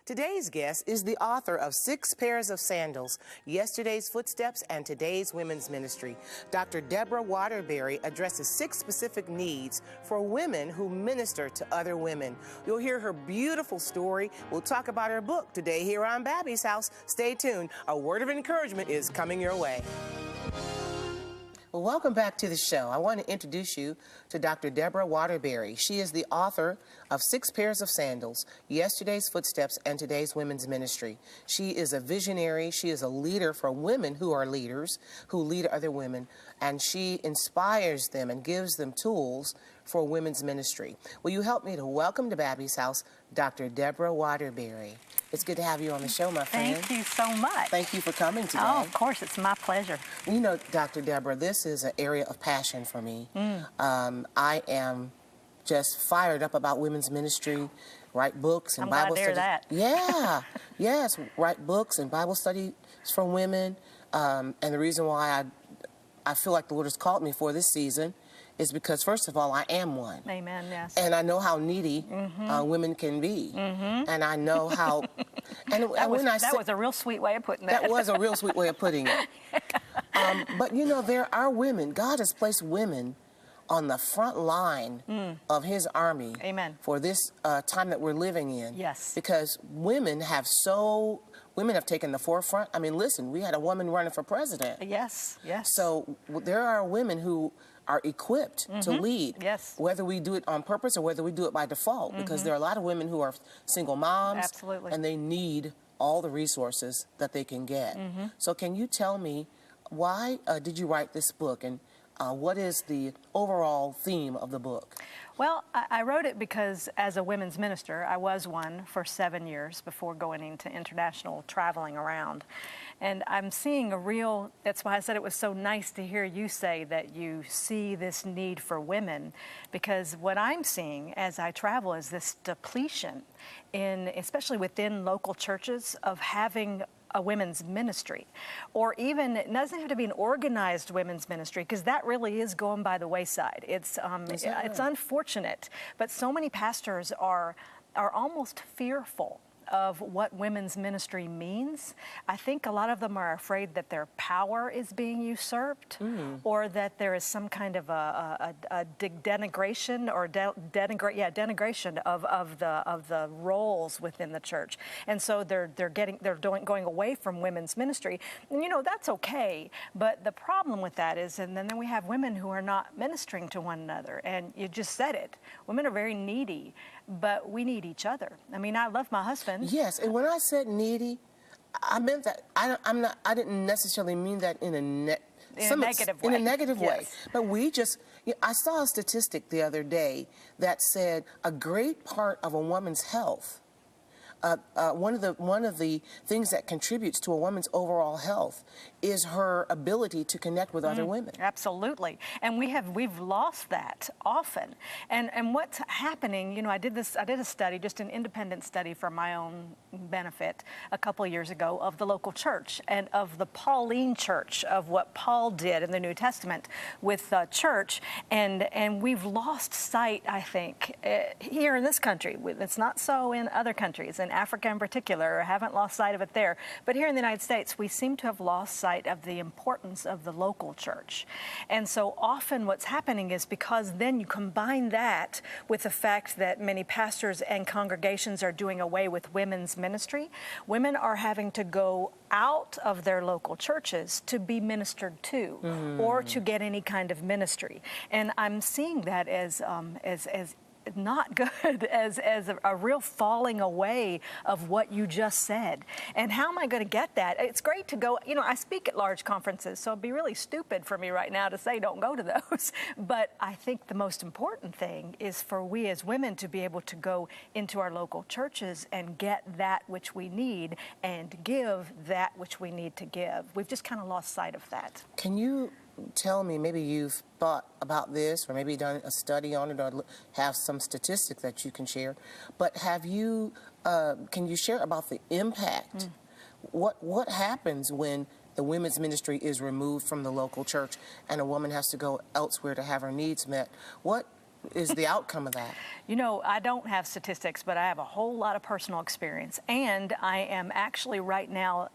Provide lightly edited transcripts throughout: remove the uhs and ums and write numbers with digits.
Today's guest is the author of 6 Pairs of Sandals, Yesterday's Footsteps and Today's Women's Ministry. Dr. Deborah Waterbury addresses 6 specific needs for women who minister to other women. You'll hear her beautiful story. We'll talk about her book today here on Babbie's House. Stay tuned. A word of encouragement is coming your way. Well, welcome back to the show. I want to introduce you to Dr. Deborah Waterbury. She is the author of 6 Pairs of Sandals, Yesterday's Footsteps and Today's Women's Ministry. She is a visionary. She is a leader for women who are leaders, who lead other women, and she inspires them and gives them tools for women's ministry. Will you help me to welcome to Babbie's House Dr. Deborah Waterbury? It's good to have you on the show, my friend. Thank you so much. Thank you for coming today. Oh, of course, it's my pleasure. You know, Dr. Deborah, this is an area of passion for me. I am just fired up about women's ministry, write books and Bible studies. I'm glad to hear Yeah, that. yes, write books and Bible studies for women. And the reason why I feel like the Lord has called me for this season is because, first of all, I am one. Amen, yes. And I know how needy women can be. And I know how... That was a real sweet way of putting that. That was a real sweet way of putting it. But, you know, there are women. God has placed women on the front line of His army. Amen. For this time that we're living in. Yes. Because women have taken the forefront. I mean, listen, we had a woman running for president. Yes, yes. So there are women who are equipped to lead, yes, whether we do it on purpose or whether we do it by default, because there are a lot of women who are single moms, absolutely, and they need all the resources that they can get. So can you tell me, why did you write this book, and what is the overall theme of the book? Well, I wrote it because as a women's minister, I was one for 7 years before going into international traveling around. And I'm seeing that's why I said it was so nice to hear you say that you see this need for women, because what I'm seeing as I travel is this depletion especially within local churches, of having a women's ministry, or even, it doesn't have to be an organized women's ministry, because that really is going by the wayside. It's unfortunate, but so many pastors are almost fearful of what women's ministry means. I think a lot of them are afraid that their power is being usurped, or that there is some kind of a denigration or denigration of the roles within the church, and so they're going away from women's ministry. And you know, that's okay, but the problem with that is, and then we have women who are not ministering to one another. And you just said it, women are very needy, but we need each other. I mean, I love my husband. Yes, and when I said needy, I meant that I didn't necessarily mean that in a negative way. In a negative way. But I saw a statistic the other day that said a great part of a woman's health, one of the things that contributes to a woman's overall health is her ability to connect with other women. Absolutely, and we've lost that often. And what's happening? You know, I did a study, just an independent study for my own benefit, a couple of years ago, of the local church and of the Pauline church, of what Paul did in the New Testament with the church, and we've lost sight, I think, here in this country. It's not so in other countries. In Africa in particular, I haven't lost sight of it there. But here in the United States, we seem to have lost sight of the importance of the local church. And so often what's happening is, because then you combine that with the fact that many pastors and congregations are doing away with women's ministry, women are having to go out of their local churches to be ministered to, or to get any kind of ministry. And I'm seeing that as not good, as a real falling away of what you just said. And how am I going to get that? It's great to go, you know, I speak at large conferences, so it'd be really stupid for me right now to say don't go to those. But I think the most important thing is for we as women to be able to go into our local churches and get that which we need and give that which we need to give. We've just kind of lost sight of that. Can you tell me, maybe you've thought about this, or maybe done a study on it, or have some statistics that you can share, but have you, can you share about the impact? What happens when the women's ministry is removed from the local church and a woman has to go elsewhere to have her needs met? What is the outcome of that? You know, I don't have statistics, but I have a whole lot of personal experience. And I am actually right now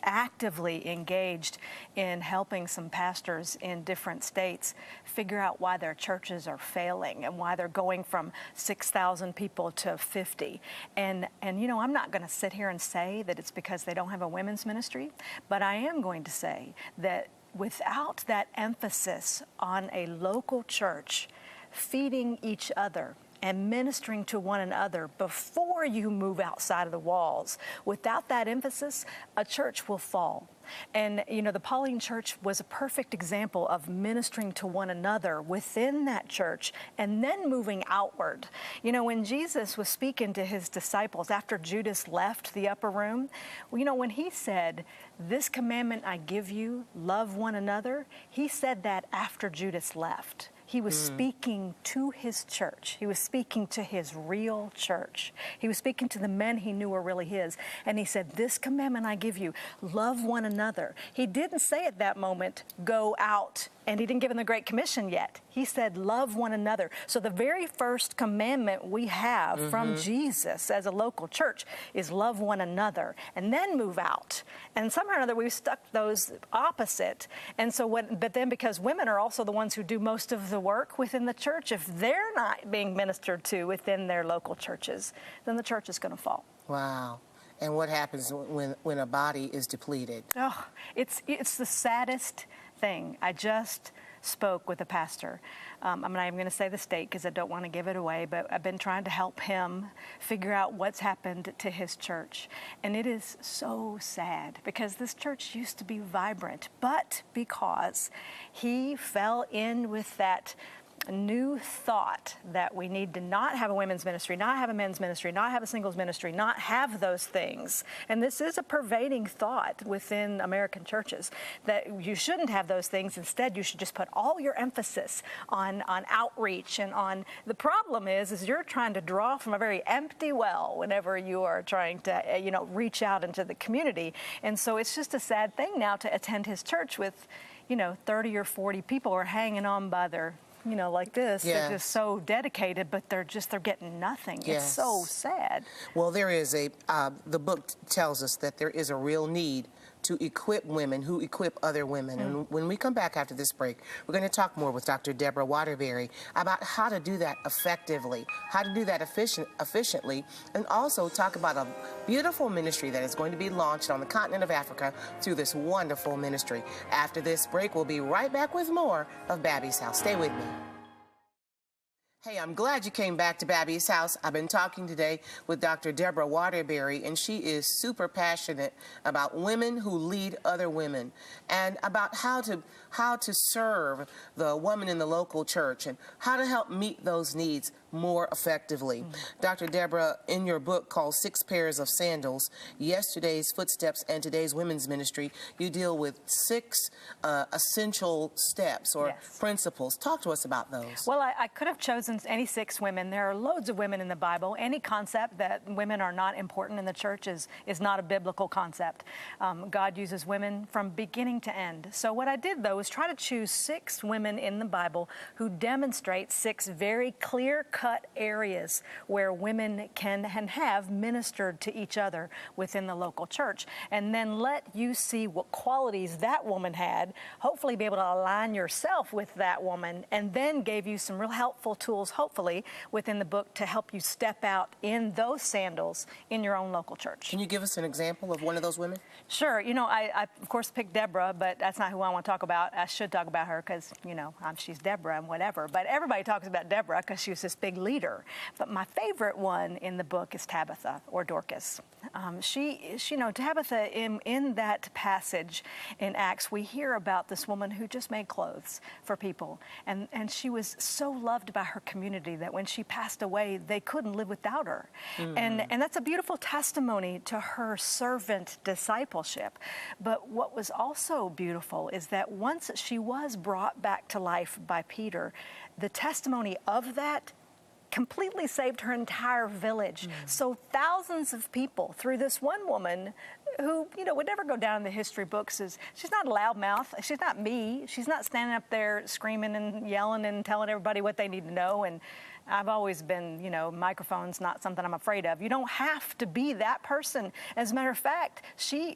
actively engaged in helping some pastors in different states figure out why their churches are failing and why they're going from 6,000 people to 50. And you know, I'm not going to sit here and say that it's because they don't have a women's ministry, but I am going to say that without that emphasis on a local church feeding each other and ministering to one another before you move outside of the walls, without that emphasis, a church will fall. And, you know, the Pauline Church was a perfect example of ministering to one another within that church and then moving outward. You know, when Jesus was speaking to his disciples after Judas left the upper room, you know, when he said, "This commandment I give you, love one another," he said that after Judas left. He was speaking to his church. He was speaking to his real church. He was speaking to the men he knew were really his. And he said, "This commandment I give you, love one another." He didn't say at that moment, "Go out." And he didn't give them the Great Commission yet. He said, "Love one another." So the very first commandment we have from Jesus as a local church is love one another and then move out. And somehow or another, we've stuck those opposite. And so but then because women are also the ones who do most of the work within the church, if they're not being ministered to within their local churches, then the church is going to fall. Wow. And what happens when a body is depleted? Oh, it's the saddest thing. I just spoke with a pastor. I'm not even going to say the state because I don't want to give it away, but I've been trying to help him figure out what's happened to his church. And it is so sad because this church used to be vibrant, but because he fell in with that new thought that we need to not have a women's ministry, not have a men's ministry, not have a singles ministry, not have those things. And this is a pervading thought within American churches, that you shouldn't have those things. Instead, you should just put all your emphasis on outreach and on. The problem is you're trying to draw from a very empty well whenever you are trying to, you know, reach out into the community. And so it's just a sad thing now to attend his church with, you know, 30 or 40 people are hanging on by their, you know, like this. Yes. They're just so dedicated, but they're getting nothing. Yes. It's so sad. Well, there is the book tells us that there is a real need to equip women who equip other women. And when we come back after this break, we're going to talk more with Dr. Deborah Waterbury about how to do that effectively, how to do that efficiently, and also talk about a beautiful ministry that is going to be launched on the continent of Africa through this wonderful ministry. After this break, we'll be right back with more of Babbie's House. Stay with me. Hey, I'm glad you came back to Babbie's House. I've been talking today with Dr. Deborah Waterbury, and she is super passionate about women who lead other women and about how to serve the woman in the local church and how to help meet those needs more effectively. Dr. Deborah, in your book called 6 Pairs of Sandals, Yesterday's Footsteps and Today's Women's Ministry, you deal with 6 essential steps or principles. Talk to us about those. Well, I could have chosen any 6 women. There are loads of women in the Bible. Any concept that women are not important in the church is not a biblical concept. God uses women from beginning to end. So what I did, though, was try to choose 6 women in the Bible who demonstrate 6 very clear-cut areas where women can and have ministered to each other within the local church, and then let you see what qualities that woman had, hopefully be able to align yourself with that woman, and then gave you some real helpful tools, hopefully, within the book to help you step out in those sandals in your own local church. Can you give us an example of one of those women? Sure. You know, I of course picked Deborah, but that's not who I want to talk about. I should talk about her because, you know, she's Deborah and whatever, but everybody talks about Deborah because she was this big leader. But my favorite one in the book is Tabitha, or Dorcas. You know, Tabitha, in that passage in Acts, we hear about this woman who just made clothes for people. And she was so loved by her community that when she passed away, they couldn't live without her. And that's a beautiful testimony to her servant discipleship. But what was also beautiful is that once she was brought back to life by Peter, the testimony of that completely saved her entire village. So thousands of people through this one woman who, you know, would never go down in the history books as, she's not a loudmouth, she's not me, she's not standing up there screaming and yelling and telling everybody what they need to know. And I've always been, you know, microphone's not something I'm afraid of. You don't have to be that person. As a matter of fact,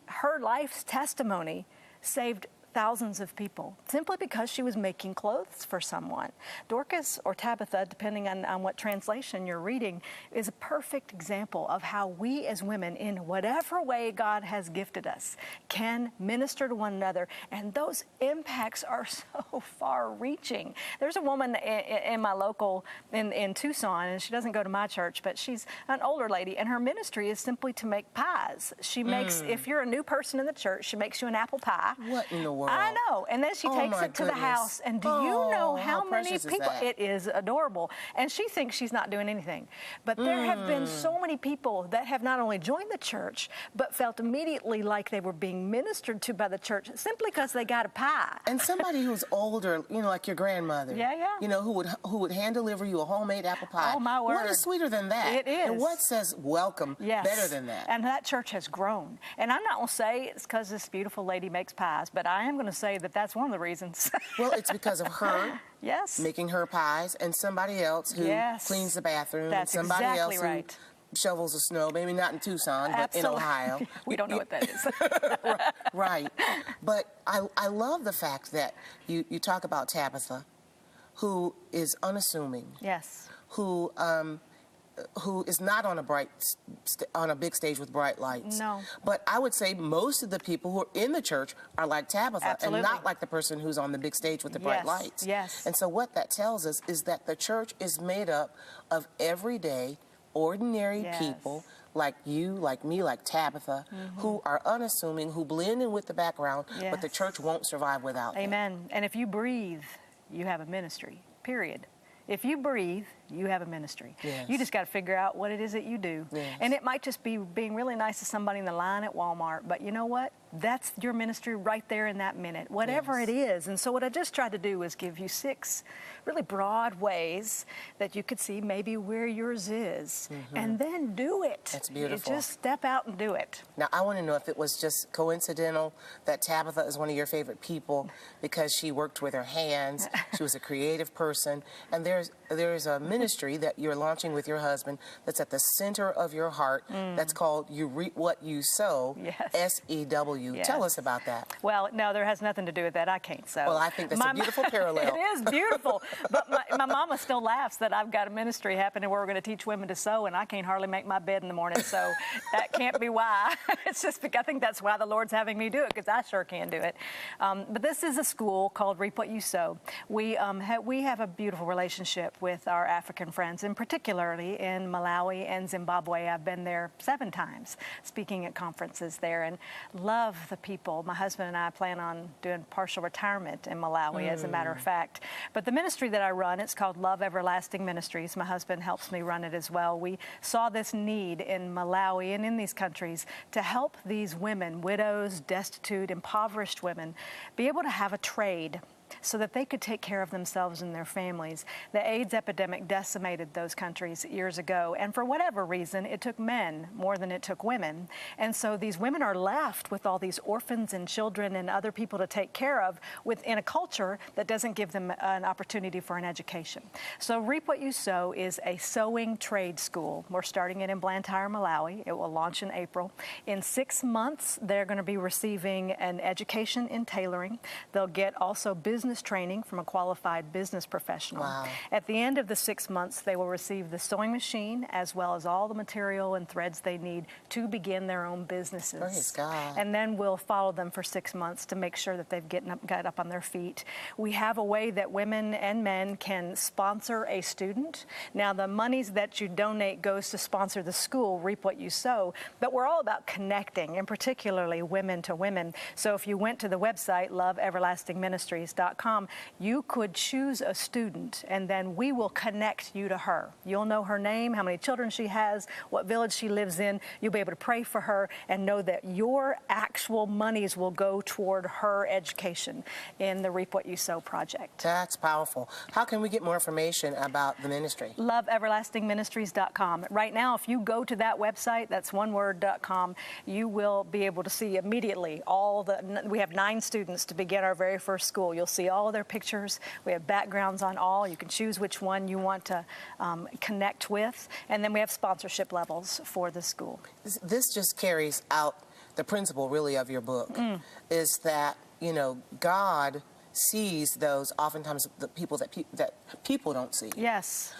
her life's testimony saved thousands of people simply because she was making clothes for someone. Dorcas, or Tabitha, depending on what translation you're reading, is a perfect example of how we as women, in whatever way God has gifted us, can minister to one another. And those impacts are so far-reaching. There's a woman in my local, in Tucson, and she doesn't go to my church, but she's an older lady, and her ministry is simply to make pies. She makes, if you're a new person in the church, she makes you an apple pie. What in the world? I know. And then she takes it to the house. And do you know how many people? It is adorable. And she thinks she's not doing anything. But there have been so many people that have not only joined the church, but felt immediately like they were being ministered to by the church simply because they got a pie. And somebody who's older, you know, like your grandmother. Yeah, yeah. You know, who would hand deliver you a homemade apple pie. Oh, my word. What is sweeter than that? It is. And what says welcome better than that? And that church has grown. And I'm not going to say it's because this beautiful lady makes pies, but I am going to say that that's one of the reasons. Well, it's because of her making her pies, and somebody else who cleans the bathroom, that's and somebody exactly else right. who shovels the snow, maybe not in Tucson, but in Ohio. We don't know what that is. Right. But I love the fact that you talk about Tabitha, who is unassuming. Yes. Who is not on a big stage with bright lights. No. But I would say most of the people who are in the church are like Tabitha. Absolutely. And not like the person who's on the big stage with the bright lights. Yes. And so what that tells us is that the church is made up of everyday, ordinary people like you, like me, like Tabitha, who are unassuming, who blend in with the background, but the church won't survive without them. Amen. And if you breathe, you have a ministry, period. If you breathe, you have a ministry. Yes. You just got to figure out what it is that you do. Yes. And it might just be being really nice to somebody in the line at Walmart, but you know what? That's your ministry right there in that minute, whatever it is. And so what I just tried to do was give you 6 really broad ways that you could see maybe where yours is, and then do it. That's beautiful. You just step out and do it. Now, I want to know if it was just coincidental that Tabitha is one of your favorite people because she worked with her hands, she was a creative person, and there's a ministry that you're launching with your husband that's at the center of your heart that's called You Reap What You Sow, S-E-W. Yes. Tell us about that. Well, no, there has nothing to do with that. I can't sew. Well, I think that's a beautiful parallel. It is beautiful. But my mama still laughs that I've got a ministry happening where we're going to teach women to sew, and I can't hardly make my bed in the morning, so that can't be why. It's just because I think that's why the Lord's having me do it, because I sure can do it. But this is a school called Reap What You Sow. We have a beautiful relationship with our African friends, and particularly in Malawi and Zimbabwe. I've been there 7 times speaking at conferences there and love the people. My husband and I plan on doing partial retirement in Malawi, as a matter of fact. But the ministry that I run, it's called Love Everlasting Ministries. My husband helps me run it as well. We saw this need in Malawi and in these countries to help these women, widows, destitute, impoverished women, be able to have a trade so that they could take care of themselves and their families. The AIDS epidemic decimated those countries years ago, and for whatever reason, it took men more than it took women. And so these women are left with all these orphans and children and other people to take care of within a culture that doesn't give them an opportunity for an education. So Reap What You Sow is a sewing trade school. We're starting it in Blantyre, Malawi. It will launch in April. In 6 months, they're going to be receiving an education in tailoring. They'll get also business training from a qualified business professional. Wow. At the end of the 6 months, they will receive the sewing machine as well as all the material and threads they need to begin their own businesses. Praise God. And then we'll follow them for 6 months to make sure that they've got up on their feet. We have a way that women and men can sponsor a student. Now, the monies that you donate goes to sponsor the school, Reap What You Sow, but we're all about connecting, and particularly women to women. So if you went to the website, loveeverlastingministries.com, sixpairsofsandals.com, you could choose a student, and then we will connect you to her. You'll know her name, how many children she has, what village she lives in. You'll be able to pray for her and know that your actual monies will go toward her education in the Reap What You Sow project. That's powerful. How can we get more information about the ministry? LoveEverlastingMinistries.com. Right now, if you go to that website, that's one word.com, you will be able to see immediately we have 9 students to begin our very first school. You'll see all of their pictures. We have backgrounds on all. You can choose which one you want to connect with. And then we have sponsorship levels for the school. This just carries out the principle, really, of your book, is that, you know, God sees those, oftentimes, the people that people don't see. Yes.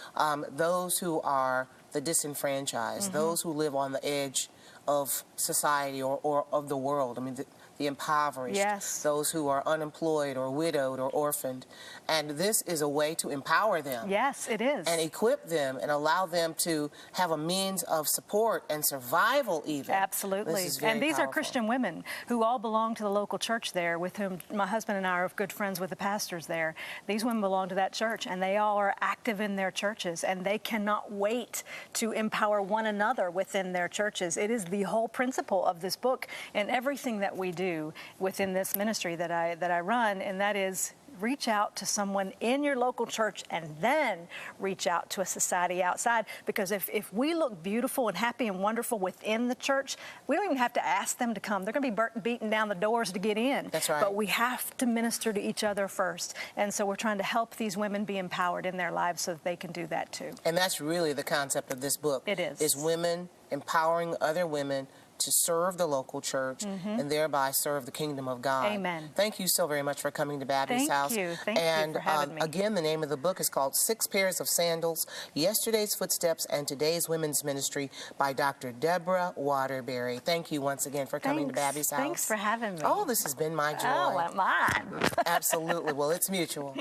Those who are the disenfranchised, those who live on the edge of society or of the world. I mean, the impoverished, yes, those who are unemployed or widowed or orphaned. And this is a way to empower them. Yes, it is. And equip them and allow them to have a means of support and survival even. Absolutely. This is very and these powerful. are Christian women who all belong to the local church there, with whom my husband and I are good friends with the pastors there. These women belong to that church, and they all are active in their churches, and they cannot wait to empower one another within their churches. It is the whole principle of this book and everything that we do within this ministry that I run, and that is reach out to someone in your local church and then reach out to a society outside. Because if we look beautiful and happy and wonderful within the church, we don't even have to ask them to come. They're going to be beating down the doors to get in. That's right. But we have to minister to each other first. And so we're trying to help these women be empowered in their lives so that they can do that too. And that's really the concept of this book. It is. Is women empowering other women to serve the local church and thereby serve the kingdom of God. Amen. Thank you so very much for coming to Babbie's house. Thank you for having me. Again, the name of the book is called 6 Pairs of Sandals, Yesterday's Footsteps and Today's Women's Ministry by Dr. Deborah Waterbury. Thank you once again for coming to Babbie's house. Thanks for having me. Oh, this has been my joy. Oh, mine. Absolutely. Well, it's mutual.